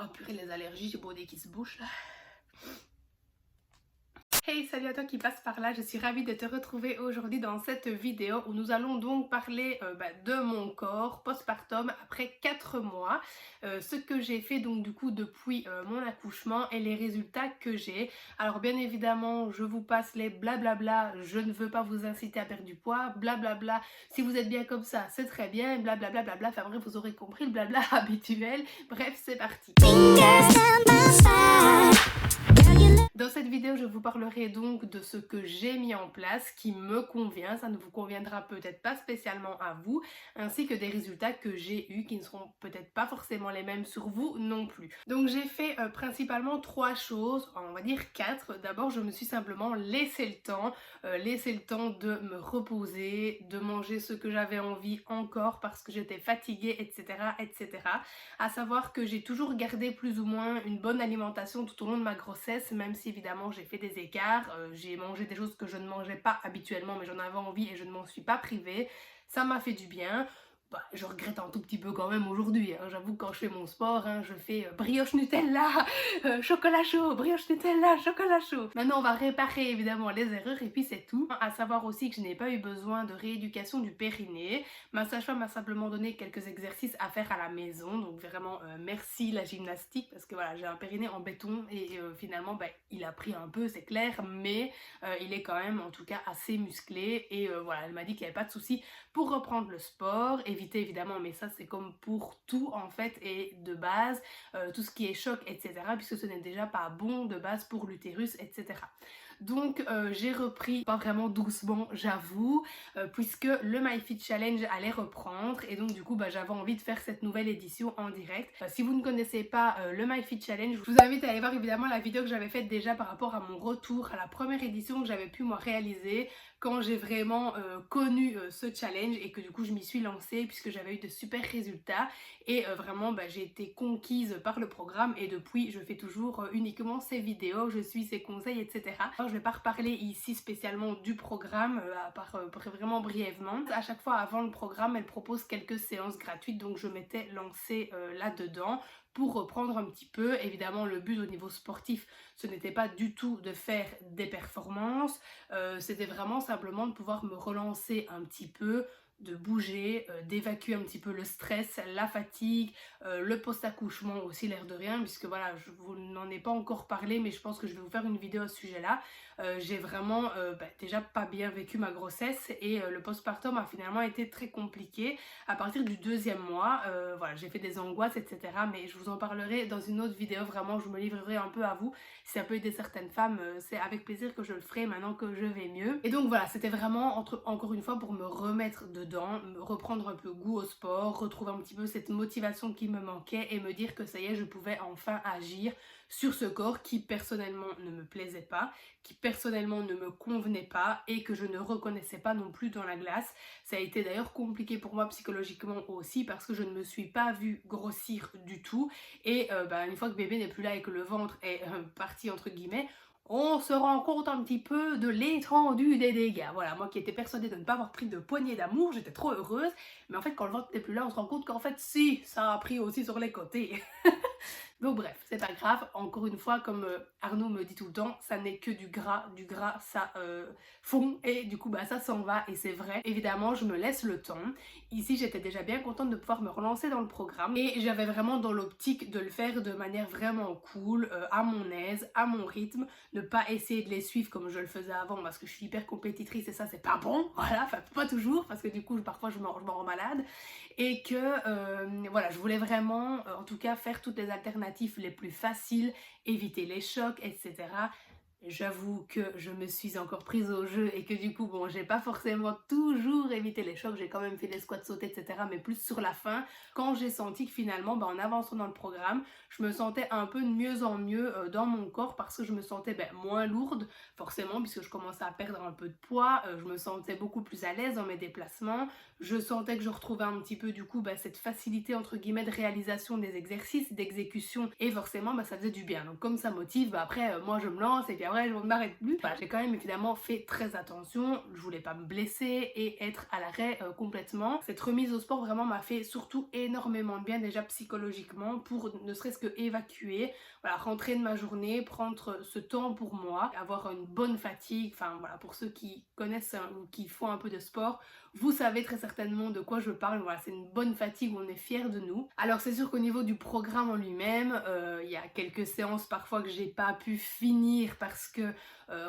Oh purée, les allergies, j'ai beau nez qui se bouche là. Hey, salut à toi qui passe par là, je suis ravie de te retrouver aujourd'hui dans cette vidéo où nous allons donc parler de mon corps postpartum après 4 mois, ce que j'ai fait donc du coup depuis mon accouchement et les résultats que j'ai. Alors bien évidemment, je vous passe les blablabla, je ne veux pas vous inciter à perdre du poids, blablabla, si vous êtes bien comme ça, c'est très bien, blablabla, blabla, enfin bref, vous aurez compris le blabla habituel. Bref, c'est parti. Dans cette vidéo, je vous parlerai donc de ce que j'ai mis en place qui me convient, ça ne vous conviendra peut-être pas spécialement à vous, ainsi que des résultats que j'ai eus qui ne seront peut-être pas forcément les mêmes sur vous non plus. Donc j'ai fait principalement 3 choses, on va dire 4. D'abord, je me suis simplement laissé le temps de me reposer, de manger ce que j'avais envie encore parce que j'étais fatiguée, etc., etc. À savoir que j'ai toujours gardé plus ou moins une bonne alimentation tout au long de ma grossesse, même si évidemment j'ai fait des écarts, j'ai mangé des choses que je ne mangeais pas habituellement mais j'en avais envie et je ne m'en suis pas privée. Ça m'a fait du bien. Bah, je regrette un tout petit peu quand même aujourd'hui, hein. J'avoue que quand je fais mon sport, hein, je fais brioche Nutella, chocolat chaud, brioche Nutella, chocolat chaud. Maintenant on va réparer évidemment les erreurs et puis c'est tout. À savoir aussi que je n'ai pas eu besoin de rééducation du périnée. Ma sage-femme m'a simplement donné quelques exercices à faire à la maison, donc vraiment merci la gymnastique parce que voilà, j'ai un périnée en béton et finalement il a pris un peu, c'est clair, mais il est quand même en tout cas assez musclé et voilà, elle m'a dit qu'il n'y avait pas de souci pour reprendre le sport, éviter évidemment, mais ça c'est comme pour tout en fait et de base, tout ce qui est choc, etc., puisque ce n'est déjà pas bon de base pour l'utérus, etc. Donc j'ai repris, pas vraiment doucement j'avoue, puisque le MyFit Challenge allait reprendre et donc du coup j'avais envie de faire cette nouvelle édition en direct. Si vous ne connaissez pas le MyFit Challenge, je vous invite à aller voir évidemment la vidéo que j'avais faite déjà par rapport à mon retour à la première édition que j'avais pu moi réaliser quand j'ai vraiment connu ce challenge et que du coup je m'y suis lancée puisque j'avais eu de super résultats et vraiment j'ai été conquise par le programme et depuis je fais toujours uniquement ces vidéos, je suis ses conseils, etc. Alors, je vais pas reparler ici spécialement du programme, à part vraiment brièvement. À chaque fois avant le programme, elle propose quelques séances gratuites, donc je m'étais lancée là-dedans pour reprendre un petit peu. Évidemment, le but au niveau sportif, ce n'était pas du tout de faire des performances, c'était vraiment simplement de pouvoir me relancer un petit peu, de bouger, d'évacuer un petit peu le stress, la fatigue, le post-accouchement aussi l'air de rien, puisque voilà, je vous n'en ai pas encore parlé, mais je pense que je vais vous faire une vidéo à ce sujet-là. J'ai vraiment déjà pas bien vécu ma grossesse et le postpartum a finalement été très compliqué. À partir du 2e mois, voilà, j'ai fait des angoisses, etc. Mais je vous en parlerai dans une autre vidéo, vraiment, je me livrerai un peu à vous. Si ça peut aider certaines femmes, c'est avec plaisir que je le ferai maintenant que je vais mieux. Et donc voilà, c'était vraiment encore une fois pour me remettre dedans, me reprendre un peu goût au sport, retrouver un petit peu cette motivation qui me manquait et me dire que ça y est, je pouvais enfin agir sur ce corps qui personnellement ne me plaisait pas, qui personnellement ne me convenait pas et que je ne reconnaissais pas non plus dans la glace. Ça a été d'ailleurs compliqué pour moi psychologiquement aussi parce que je ne me suis pas vue grossir du tout et une fois que bébé n'est plus là et que le ventre est parti entre guillemets, on se rend compte un petit peu de l'étendue des dégâts. Voilà, moi qui étais persuadée de ne pas avoir pris de poignée d'amour, j'étais trop heureuse, mais en fait quand le ventre n'est plus là, on se rend compte qu'en fait si, ça a pris aussi sur les côtés. Donc bref, c'est pas grave, encore une fois, comme Arnaud me dit tout le temps, ça n'est que du gras ça fond et du coup ça s'en va et c'est vrai. Évidemment, je me laisse le temps. Ici, j'étais déjà bien contente de pouvoir me relancer dans le programme et j'avais vraiment dans l'optique de le faire de manière vraiment cool, à mon aise, à mon rythme, ne pas essayer de les suivre comme je le faisais avant parce que je suis hyper compétitrice et ça c'est pas bon, voilà, enfin pas toujours parce que du coup parfois je m'en rends malade et que voilà, je voulais vraiment en tout cas faire toutes les alternatives les plus faciles, éviter les chocs, etc. J'avoue que je me suis encore prise au jeu et que du coup j'ai pas forcément toujours évité les chocs, j'ai quand même fait des squats sautés, etc., mais plus sur la fin quand j'ai senti que finalement en avançant dans le programme je me sentais un peu de mieux en mieux dans mon corps parce que je me sentais moins lourde forcément puisque je commençais à perdre un peu de poids, je me sentais beaucoup plus à l'aise dans mes déplacements, je sentais que je retrouvais un petit peu du coup cette facilité entre guillemets de réalisation des exercices, d'exécution et forcément ça faisait du bien. Donc comme ça motive, après moi je me lance et puis vrai je ne m'arrête plus. Voilà, j'ai quand même évidemment fait très attention, je voulais pas me blesser et être à l'arrêt complètement. Cette remise au sport vraiment m'a fait surtout énormément de bien déjà psychologiquement pour ne serait-ce que évacuer, voilà, rentrer de ma journée, prendre ce temps pour moi, avoir une bonne fatigue, enfin voilà, pour ceux qui connaissent ou qui font un peu de sport, vous savez très certainement de quoi je parle, voilà, c'est une bonne fatigue où on est fier de nous. Alors c'est sûr qu'au niveau du programme en lui-même, il y a quelques séances parfois que j'ai pas pu finir parce que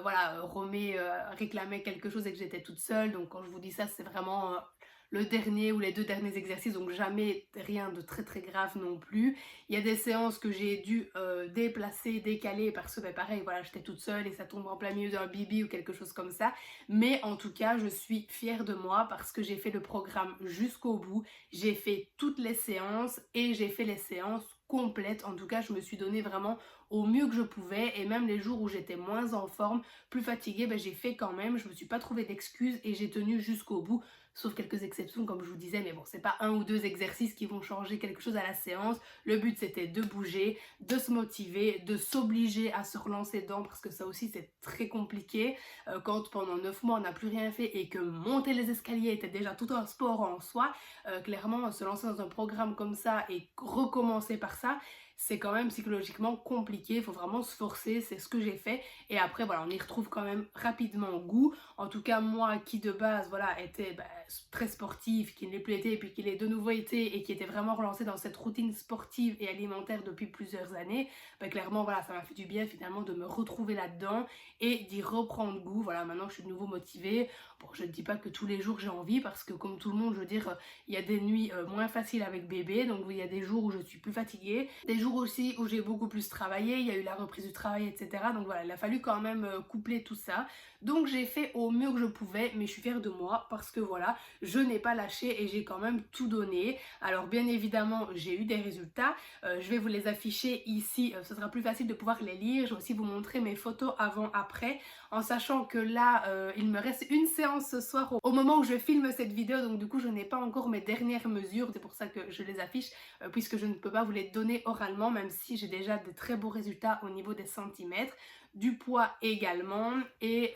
voilà, Romée réclamait quelque chose et que j'étais toute seule, donc quand je vous dis ça c'est vraiment le dernier ou les 2 derniers exercices, donc jamais rien de très très grave non plus. Il y a des séances que j'ai dû déplacer, décaler parce que ben, pareil, voilà, j'étais toute seule et ça tombe en plein milieu d'un bibi ou quelque chose comme ça. Mais en tout cas, je suis fière de moi parce que j'ai fait le programme jusqu'au bout. J'ai fait toutes les séances et j'ai fait les séances complètes. En tout cas, je me suis donné vraiment au mieux que je pouvais et même les jours où j'étais moins en forme, plus fatiguée, ben, j'ai fait quand même. Je me suis pas trouvé d'excuses et j'ai tenu jusqu'au bout. Sauf quelques exceptions comme je vous disais, mais bon, c'est pas 1 ou 2 exercices qui vont changer quelque chose à la séance. Le but c'était de bouger, de se motiver, de s'obliger à se relancer dedans parce que ça aussi c'est très compliqué. Quand pendant 9 mois on n'a plus rien fait et que monter les escaliers était déjà tout un sport en soi, clairement se lancer dans un programme comme ça et recommencer par ça, c'est quand même psychologiquement compliqué, il faut vraiment se forcer, c'est ce que j'ai fait et après voilà on y retrouve quand même rapidement goût. En tout cas moi qui de base voilà était très sportive, qui ne l'est plus été et puis qui l'est de nouveau été et qui était vraiment relancée dans cette routine sportive et alimentaire depuis plusieurs années, clairement voilà ça m'a fait du bien finalement de me retrouver là-dedans et d'y reprendre goût. Voilà, maintenant je suis de nouveau motivée. Bon, je ne dis pas que tous les jours j'ai envie parce que comme tout le monde je veux dire il y a des nuits moins faciles avec bébé, donc il y a des jours où je suis plus fatiguée, des jours aussi où j'ai beaucoup plus travaillé, il y a eu la reprise du travail etc. Donc voilà, il a fallu quand même coupler tout ça. Donc j'ai fait au mieux que je pouvais, mais je suis fière de moi parce que voilà, je n'ai pas lâché et j'ai quand même tout donné. Alors bien évidemment, j'ai eu des résultats. Je vais vous les afficher ici, ce sera plus facile de pouvoir les lire. Je vais aussi vous montrer mes photos avant-après, en sachant que là, il me reste une séance ce soir au moment où je filme cette vidéo, donc du coup je n'ai pas encore mes dernières mesures, c'est pour ça que je les affiche, puisque je ne peux pas vous les donner oralement, même si j'ai déjà de très beaux résultats au niveau des centimètres, du poids également et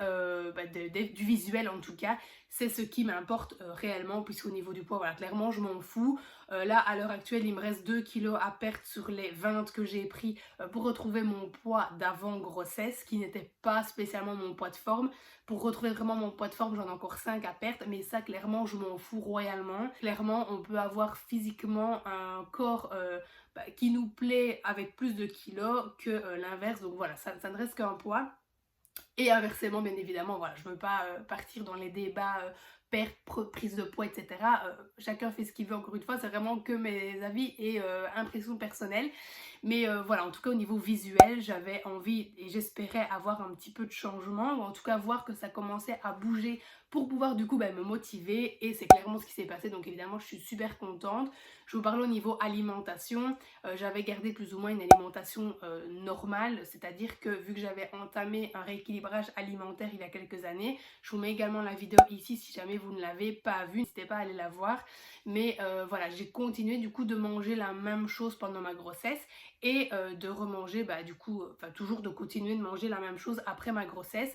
du visuel en tout cas. C'est ce qui m'importe réellement, puisqu'au niveau du poids, voilà, clairement je m'en fous. Là à l'heure actuelle il me reste 2 kilos à perdre sur les 20 que j'ai pris pour retrouver mon poids d'avant grossesse, qui n'était pas spécialement mon poids de forme. Pour retrouver vraiment mon poids de forme, j'en ai encore 5 à perdre, mais ça clairement je m'en fous royalement. Clairement on peut avoir physiquement un corps qui nous plaît avec plus de kilos que l'inverse, donc voilà, ça ne reste qu'un poids. Et inversement, bien évidemment, voilà, je ne veux pas partir dans les débats perte, prise de poids, etc. Chacun fait ce qu'il veut, encore une fois, c'est vraiment que mes avis et impressions personnelles. Mais voilà, en tout cas au niveau visuel, j'avais envie et j'espérais avoir un petit peu de changement, ou en tout cas voir que ça commençait à bouger pour pouvoir du coup me motiver, et c'est clairement ce qui s'est passé, donc évidemment je suis super contente. Je vous parle au niveau alimentation, j'avais gardé plus ou moins une alimentation normale, c'est-à-dire que vu que j'avais entamé un rééquilibrage alimentaire il y a quelques années, je vous mets également la vidéo ici si jamais vous ne l'avez pas vue, n'hésitez pas à aller la voir, mais voilà, j'ai continué du coup de manger la même chose pendant ma grossesse et de remanger du coup, toujours de continuer de manger la même chose après ma grossesse,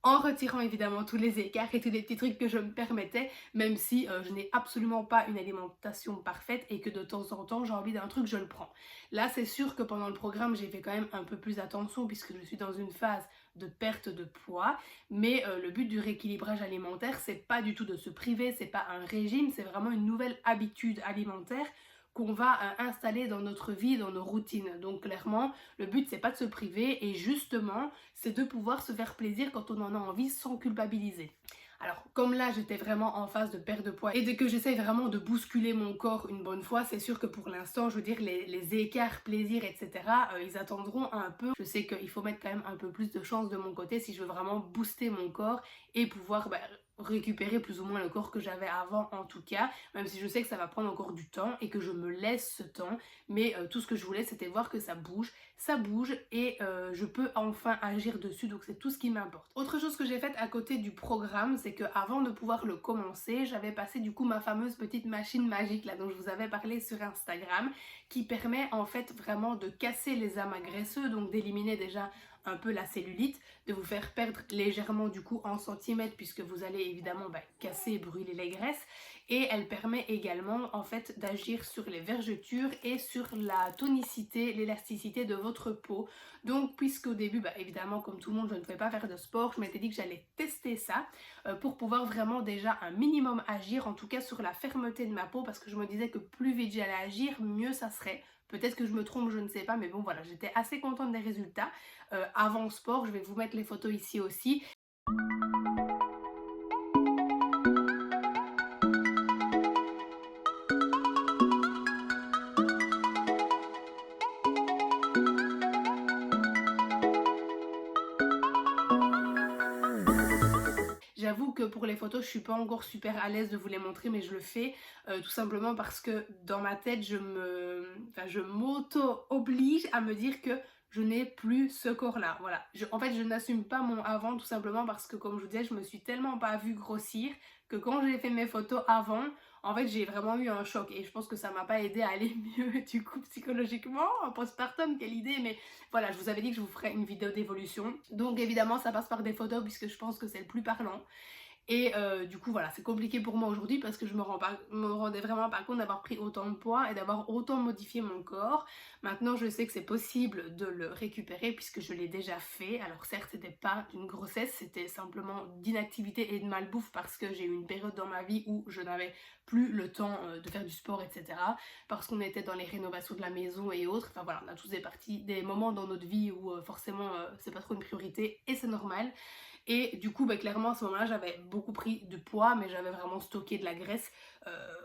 en retirant évidemment tous les écarts et tous les petits trucs que je me permettais, même si je n'ai absolument pas une alimentation parfaite et que de temps en temps j'ai envie d'un truc, je le prends. Là c'est sûr que pendant le programme j'ai fait quand même un peu plus attention puisque je suis dans une phase de perte de poids, mais le but du rééquilibrage alimentaire c'est pas du tout de se priver, c'est pas un régime, c'est vraiment une nouvelle habitude alimentaire qu'on va installer dans notre vie, dans nos routines. Donc clairement, le but c'est pas de se priver et justement, c'est de pouvoir se faire plaisir quand on en a envie sans culpabiliser. Alors comme là j'étais vraiment en phase de perte de poids et que j'essaye vraiment de bousculer mon corps une bonne fois, c'est sûr que pour l'instant je veux dire les écarts plaisir etc ils attendront un peu. Je sais qu'il faut mettre quand même un peu plus de chance de mon côté si je veux vraiment booster mon corps et pouvoir récupérer plus ou moins le corps que j'avais avant en tout cas, même si je sais que ça va prendre encore du temps et que je me laisse ce temps, mais tout ce que je voulais c'était voir que ça bouge et je peux enfin agir dessus, donc c'est tout ce qui m'importe. Autre chose que j'ai faite à côté du programme, c'est que avant de pouvoir le commencer, j'avais passé du coup ma fameuse petite machine magique là dont je vous avais parlé sur Instagram, qui permet en fait vraiment de casser les amas graisseux, donc d'éliminer déjà un peu la cellulite, de vous faire perdre légèrement du coup en centimètres puisque vous allez évidemment casser et brûler les graisses, et elle permet également en fait d'agir sur les vergetures et sur la tonicité, l'élasticité de votre peau. Donc puisqu'au début évidemment comme tout le monde je ne pouvais pas faire de sport, je m'étais dit que j'allais tester ça pour pouvoir vraiment déjà un minimum agir en tout cas sur la fermeté de ma peau, parce que je me disais que plus vite j'allais agir mieux ça serait. Peut-être que je me trompe, je ne sais pas, mais bon voilà, j'étais assez contente des résultats. Avant le sport, je vais vous mettre les photos ici aussi. J'avoue que pour les photos, je suis pas encore super à l'aise de vous les montrer, mais je le fais tout simplement parce que dans ma tête, je m'auto-oblige à me dire que je n'ai plus ce corps-là. Voilà. En fait, je n'assume pas mon avant tout simplement parce que, comme je vous disais, je me suis tellement pas vue grossir que quand j'ai fait mes photos avant, en fait, j'ai vraiment eu un choc et je pense que ça m'a pas aidé à aller mieux du coup psychologiquement en postpartum. Quelle idée, mais voilà, je vous avais dit que je vous ferais une vidéo d'évolution. Donc évidemment, ça passe par des photos puisque je pense que c'est le plus parlant. Et du coup voilà, c'est compliqué pour moi aujourd'hui parce que je me rendais vraiment pas compte d'avoir pris autant de poids et d'avoir autant modifié mon corps. Maintenant je sais que c'est possible de le récupérer puisque je l'ai déjà fait. Alors certes c'était pas une grossesse, c'était simplement d'inactivité et de malbouffe parce que j'ai eu une période dans ma vie où je n'avais plus le temps de faire du sport, etc. Parce qu'on était dans les rénovations de la maison et autres. Enfin voilà, on a tous des moments dans notre vie où forcément c'est pas trop une priorité et c'est normal. Et du coup, clairement, à ce moment-là, j'avais beaucoup pris de poids, mais j'avais vraiment stocké de la graisse,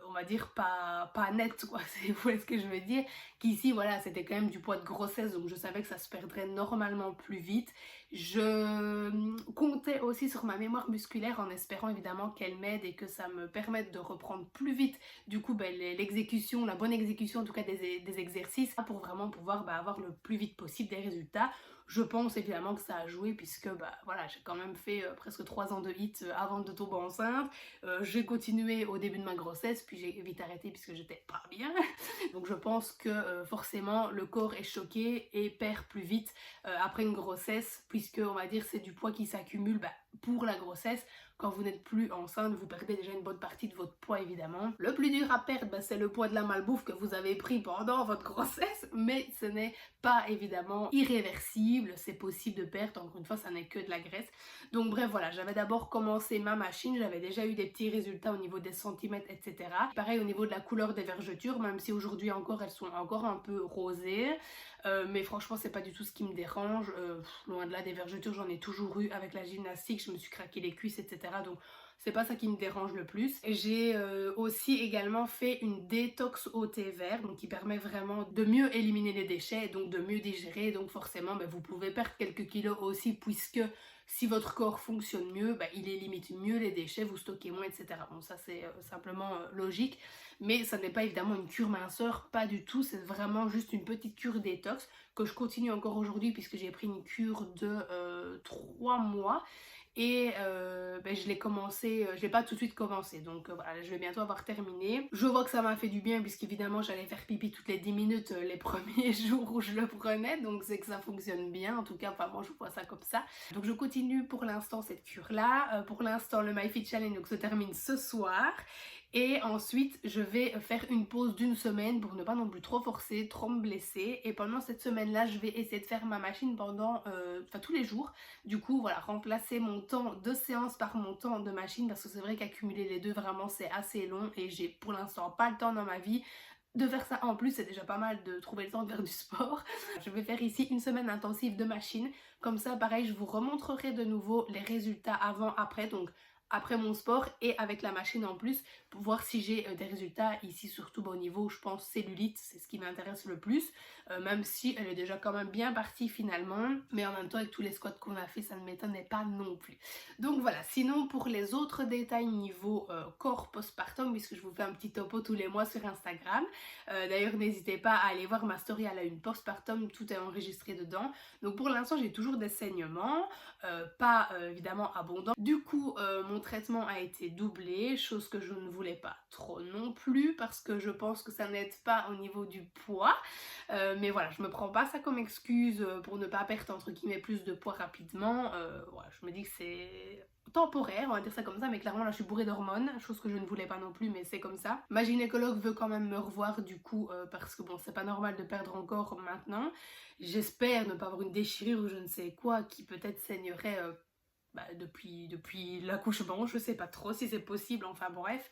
on va dire, pas nette, quoi. Vous voyez ce que je veux dire? Qu'ici, voilà, c'était quand même du poids de grossesse, donc je savais que ça se perdrait normalement plus vite. Je comptais aussi sur ma mémoire musculaire en espérant évidemment qu'elle m'aide et que ça me permette de reprendre plus vite, du coup, l'exécution, la bonne exécution en tout cas des exercices, pour vraiment pouvoir avoir le plus vite possible des résultats. Je pense évidemment que ça a joué puisque voilà, j'ai quand même fait presque 3 ans de HIIT avant de tomber enceinte. J'ai continué au début de ma grossesse, puis j'ai vite arrêté puisque j'étais pas bien. Donc je pense que forcément le corps est choqué et perd plus vite après une grossesse, puisque on va dire c'est du poids qui s'accumule pour la grossesse. Quand vous n'êtes plus enceinte, vous perdez déjà une bonne partie de votre poids évidemment. Le plus dur à perdre, c'est le poids de la malbouffe que vous avez pris pendant votre grossesse, mais ce n'est pas évidemment irréversible, c'est possible de perdre, encore une fois ça n'est que de la graisse. Donc bref voilà, j'avais d'abord commencé ma machine, j'avais déjà eu des petits résultats au niveau des centimètres, etc. Pareil au niveau de la couleur des vergetures, même si aujourd'hui encore elles sont encore un peu rosées, mais franchement c'est pas du tout ce qui me dérange. Loin de là, des vergetures j'en ai toujours eu avec la gymnastique, je me suis craqué les cuisses, etc. Donc c'est pas ça qui me dérange le plus. J'ai aussi également fait une détox au thé vert, donc qui permet vraiment de mieux éliminer les déchets et donc de mieux digérer. Donc forcément vous pouvez perdre quelques kilos aussi, puisque si votre corps fonctionne mieux, il élimine mieux les déchets, vous stockez moins, etc. Bon ça c'est simplement logique, mais ça n'est pas évidemment une cure minceur, pas du tout, c'est vraiment juste une petite cure détox que je continue encore aujourd'hui puisque j'ai pris une cure de 3 mois. Et je l'ai commencé, je l'ai pas tout de suite commencé, donc voilà, je vais bientôt avoir terminé. Je vois que ça m'a fait du bien puisqu'évidemment j'allais faire pipi toutes les 10 minutes les premiers jours où je le prenais, donc c'est que ça fonctionne bien, en tout cas moi je vois ça comme ça. Donc je continue pour l'instant cette cure là, pour l'instant le MyFit Challenge donc se termine ce soir. Et ensuite, je vais faire une pause d'1 semaine pour ne pas non plus trop forcer, trop me blesser. Et pendant cette semaine-là, je vais essayer de faire ma machine pendant, tous les jours. Du coup, voilà, remplacer mon temps de séance par mon temps de machine, parce que c'est vrai qu'accumuler les deux, vraiment, c'est assez long. Et j'ai pour l'instant pas le temps dans ma vie de faire ça. En plus, c'est déjà pas mal de trouver le temps de faire du sport. Je vais faire ici une semaine intensive de machine. Comme ça, pareil, je vous remontrerai de nouveau les résultats avant-après. Donc, après mon sport et avec la machine en plus, pour voir si j'ai des résultats ici, surtout au niveau, je pense, cellulite, c'est ce qui m'intéresse le plus, même si elle est déjà quand même bien partie finalement, mais en même temps avec tous les squats qu'on a fait, ça ne m'étonnait pas non plus. Donc voilà, sinon pour les autres détails niveau corps postpartum, puisque je vous fais un petit topo tous les mois sur Instagram, d'ailleurs n'hésitez pas à aller voir ma story à la une postpartum, tout est enregistré dedans. Donc pour l'instant j'ai toujours des saignements, pas évidemment abondants. Du coup mon traitement a été doublé, chose que je ne voulais pas trop non plus parce que je pense que ça n'aide pas au niveau du poids. Mais voilà, je me prends pas ça comme excuse pour ne pas perdre entre guillemets plus de poids rapidement. Voilà, je me dis que c'est temporaire, on va dire ça comme ça, mais clairement là je suis bourrée d'hormones, chose que je ne voulais pas non plus, mais c'est comme ça. Ma gynécologue veut quand même me revoir du coup parce que bon, c'est pas normal de perdre encore maintenant. J'espère ne pas avoir une déchirure ou je ne sais quoi qui peut-être saignerait depuis l'accouchement, je sais pas trop si c'est possible, enfin bref.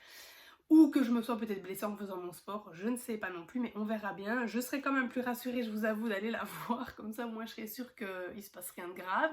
Ou que je me sois peut-être blessée en faisant mon sport, je ne sais pas non plus, mais on verra bien. Je serai quand même plus rassurée, je vous avoue, d'aller la voir, comme ça moi je serai sûre qu'il se passe rien de grave.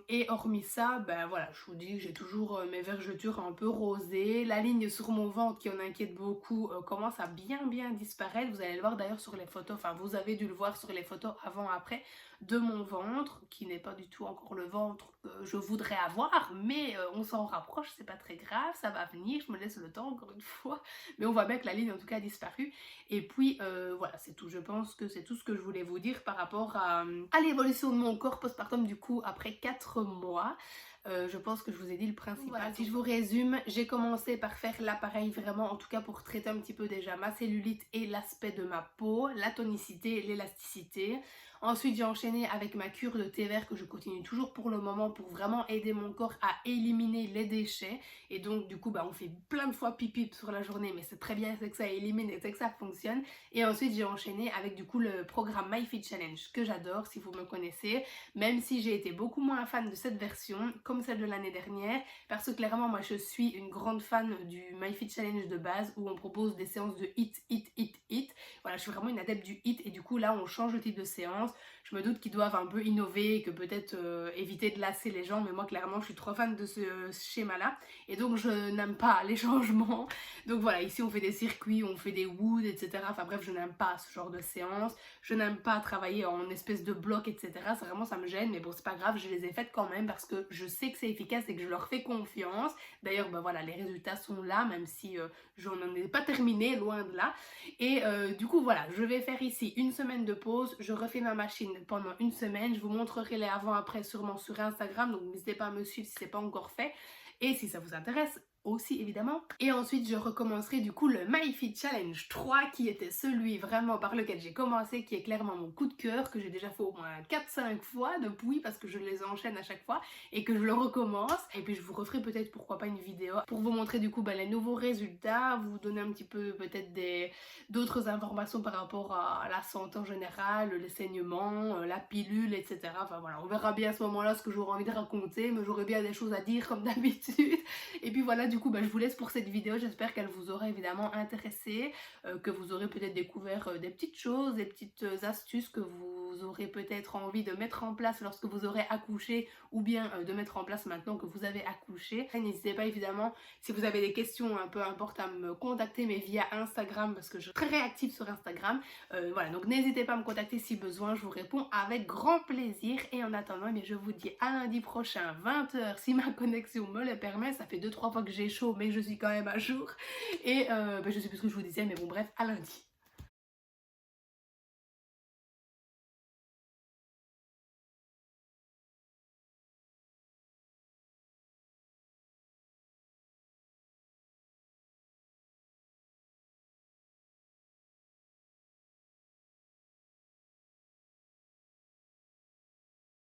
Et hormis ça, ben voilà, je vous dis que j'ai toujours mes vergetures un peu rosées. La ligne sur mon ventre qui en inquiète beaucoup commence à bien disparaître. Vous allez le voir d'ailleurs sur les photos, enfin vous avez dû le voir sur les photos avant-après de mon ventre, qui n'est pas du tout encore le ventre que je voudrais avoir, mais on s'en rapproche, c'est pas très grave, ça va venir, je me laisse le temps encore une fois. Mais on voit bien que la ligne en tout cas a disparu. Et puis voilà, c'est tout, je pense que c'est tout ce que je voulais vous dire par rapport à l'évolution de mon corps postpartum du coup après 4 mois. Je pense que je vous ai dit le principal. Voilà, si je vous résume, j'ai commencé par faire l'appareil vraiment, en tout cas pour traiter un petit peu déjà ma cellulite et l'aspect de ma peau, la tonicité, l'élasticité. Ensuite, j'ai enchaîné avec ma cure de thé vert que je continue toujours pour le moment pour vraiment aider mon corps à éliminer les déchets. Et donc, du coup, on fait plein de fois pipi sur la journée, mais c'est très bien, c'est que ça élimine et c'est que ça fonctionne. Et ensuite, j'ai enchaîné avec du coup le programme MyFit Challenge que j'adore si vous me connaissez, même si j'ai été beaucoup moins fan de cette version, comme celle de l'année dernière, parce que clairement, moi, je suis une grande fan du MyFit Challenge de base où on propose des séances de HIIT. Voilà, je suis vraiment une adepte du HIIT et du coup, là, on change de type de séance. Je me doute qu'ils doivent un peu innover et que peut-être éviter de lasser les gens, mais moi clairement je suis trop fan de ce schéma-là et donc je n'aime pas les changements. Donc voilà, ici on fait des circuits, on fait des woods, etc. Enfin bref, je n'aime pas ce genre de séance. Je n'aime pas travailler en espèce de bloc, etc. Ça, vraiment ça me gêne, mais bon c'est pas grave, je les ai faites quand même parce que je sais que c'est efficace et que je leur fais confiance. D'ailleurs voilà, les résultats sont là, même si je n'en ai pas terminé, loin de là. Et du coup voilà, je vais faire ici une semaine de pause, je refais ma machine pendant une semaine, je vous montrerai les avant-après sûrement sur Instagram, donc n'hésitez pas à me suivre si ce n'est pas encore fait, et si ça vous intéresse aussi évidemment. Et ensuite je recommencerai du coup le MyFit Challenge 3 qui était celui vraiment par lequel j'ai commencé, qui est clairement mon coup de cœur, que j'ai déjà fait au moins 4-5 fois depuis parce que je les enchaîne à chaque fois et que je le recommence. Et puis je vous referai peut-être pourquoi pas une vidéo pour vous montrer du coup les nouveaux résultats, vous donner un petit peu peut-être d'autres informations par rapport à la santé en général, les saignements, la pilule, etc. Enfin voilà, on verra bien à ce moment-là ce que j'aurai envie de raconter, mais j'aurai bien des choses à dire comme d'habitude. Et puis voilà, du coup je vous laisse pour cette vidéo, j'espère qu'elle vous aura évidemment intéressé, que vous aurez peut-être découvert des petites choses, des petites astuces que vous aurez peut-être envie de mettre en place lorsque vous aurez accouché ou bien de mettre en place maintenant que vous avez accouché. N'hésitez pas évidemment, si vous avez des questions un peu importantes, à me contacter, mais via Instagram parce que je suis très réactive sur Instagram. Voilà, donc n'hésitez pas à me contacter si besoin, je vous réponds avec grand plaisir. Et en attendant, je vous dis à lundi prochain 20h si ma connexion me le permet. Ça fait 2-3 fois que j'ai chaud mais je suis quand même à jour. Et je sais plus ce que je vous disais, mais bon bref, à lundi.